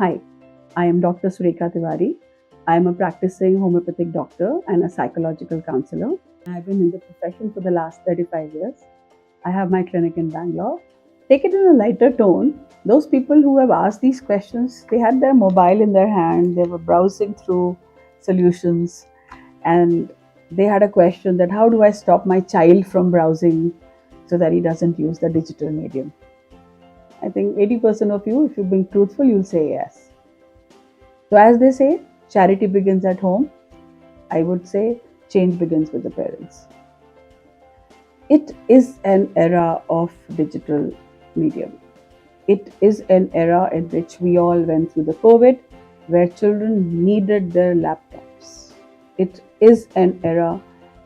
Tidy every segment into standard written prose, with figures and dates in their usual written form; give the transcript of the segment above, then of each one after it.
Hi, I am Dr. Surekha Tiwari. I am a practicing homeopathic doctor and a psychological counselor. I've been in the profession for the last 35 years. I have my clinic in Bangalore. Take it in a lighter tone. Those people who have asked these questions, they had their mobile in their hand, they were browsing through solutions, and they had a question that how do I stop my child from browsing so that he doesn't use the digital medium? I think 80% of you, if you're being truthful, you'll say yes. So, as they say, charity begins at home. I would say change begins with the parents. It is an era of digital medium. It is an era in which we all went through the COVID, where children needed their laptops. It is an era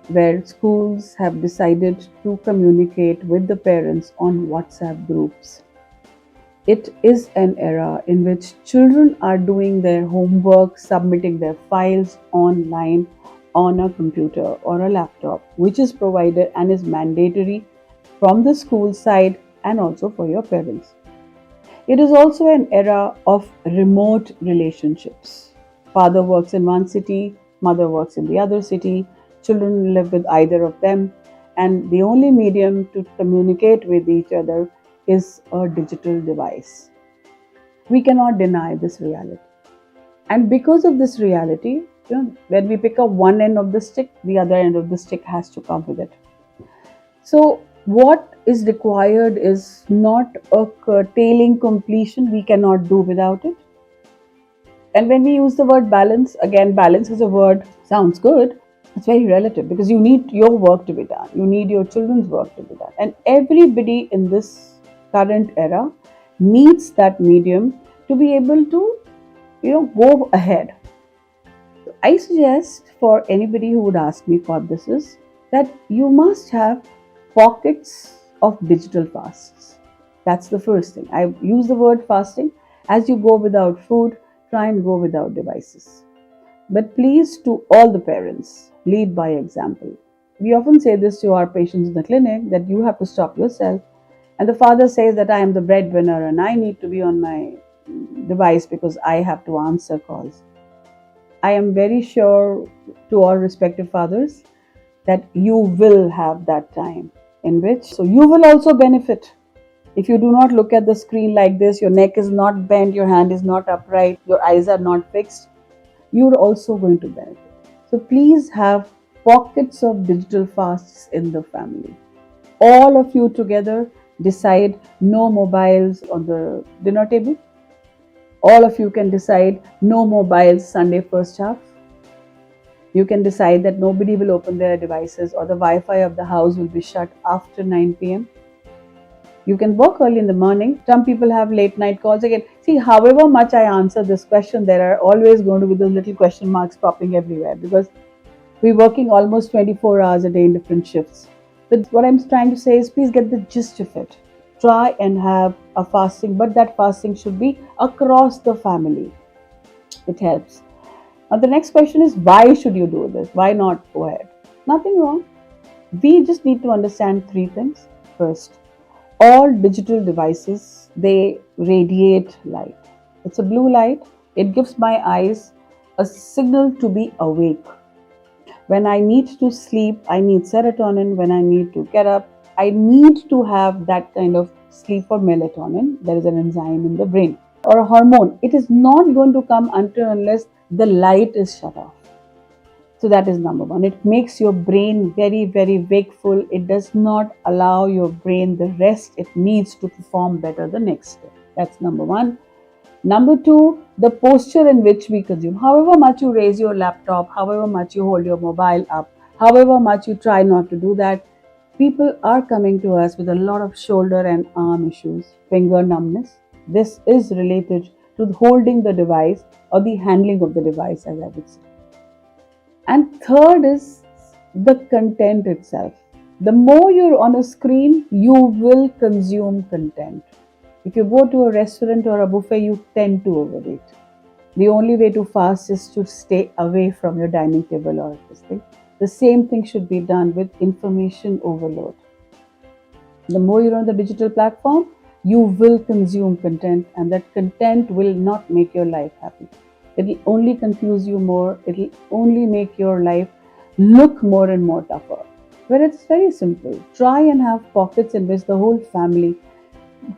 where schools have decided to communicate with the parents on WhatsApp groups. It is an era in which children are doing their homework, submitting their files online on a computer or a laptop, which is provided and is mandatory from the school side and also for your parents. It is also an era of remote relationships. Father works in one city, mother works in the other city, children live with either of them, and the only medium to communicate with each other is a digital device. We cannot deny this reality. And because of this reality, when we pick up one end of the stick, the other end of the stick has to come with it. So, what is required is not a curtailing completion. We cannot do without it. And when we use the word balance, again, balance is a word, sounds good. It's very relative because you need your work to be done. You need your children's work to be done. And everybody in this current era needs that medium to be able to, go ahead. I suggest for anybody who would ask me for this is that you must have pockets of digital fasts. That's the first thing. I use the word fasting. As you go without food, try and go without devices. But please, to all the parents, lead by example. We often say this to our patients in the clinic that you have to stop yourself. And the father says that I am the breadwinner and I need to be on my device because I have to answer calls. I am very sure to all respective fathers that you will have that time in which, so you will also benefit. If you do not look at the screen like this, your neck is not bent, your hand is not upright, your eyes are not fixed, you're also going to benefit. So please have pockets of digital fasts in the family. All of you together decide no mobiles on the dinner table. All of you can decide no mobiles Sunday first half. You can decide that nobody will open their devices or the Wi-Fi of the house will be shut after 9 p.m. You can work early in the morning. Some people have late night calls. Again, see, however much I answer this question, there are always going to be those little question marks popping everywhere because we're working almost 24 hours a day in different shifts. But what I'm trying to say is please get the gist of it. Try and have a fasting, but that fasting should be across the family. It helps. Now the next question is why should you do this? Why not go ahead? Nothing wrong. We just need to understand three things. First, all digital devices, they radiate light. It's a blue light. It gives my eyes a signal to be awake. When I need to sleep, I need serotonin. When I need to get up, I need to have that kind of sleep for melatonin. There is an enzyme in the brain or a hormone. It is not going to come until unless the light is shut off. So that is number one. It makes your brain very, very wakeful. It does not allow your brain the rest it needs to perform better the next day. That's number one. Number two, the posture in which we consume. However much you raise your laptop, however much you hold your mobile up, however much you try not to do that, people are coming to us with a lot of shoulder and arm issues, finger numbness. This is related to holding the device or the handling of the device, as I would say. And third is the content itself. The more you're on a screen, you will consume content. If you go to a restaurant or a buffet, you tend to overeat. The only way to fast is to stay away from your dining table or this thing. The same thing should be done with information overload. The more you're on the digital platform, you will consume content, and that content will not make your life happy. It will only confuse you more. It will only make your life look more and more tougher. But it's very simple. Try and have pockets in which the whole family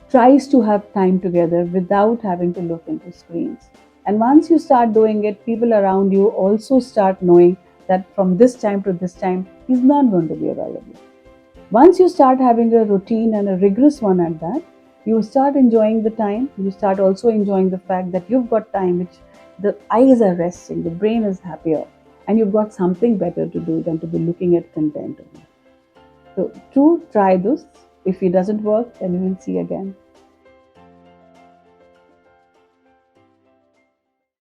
tries to have time together without having to look into screens. And once you start doing it, people around you also start knowing that from this time to this time, he's not going to be available. Once you start having a routine and a rigorous one at that, you start enjoying the time. You start also enjoying the fact that you've got time which the eyes are resting, the brain is happier, and you've got something better to do than to be looking at content only. So, try this. If it doesn't work, then you will see again.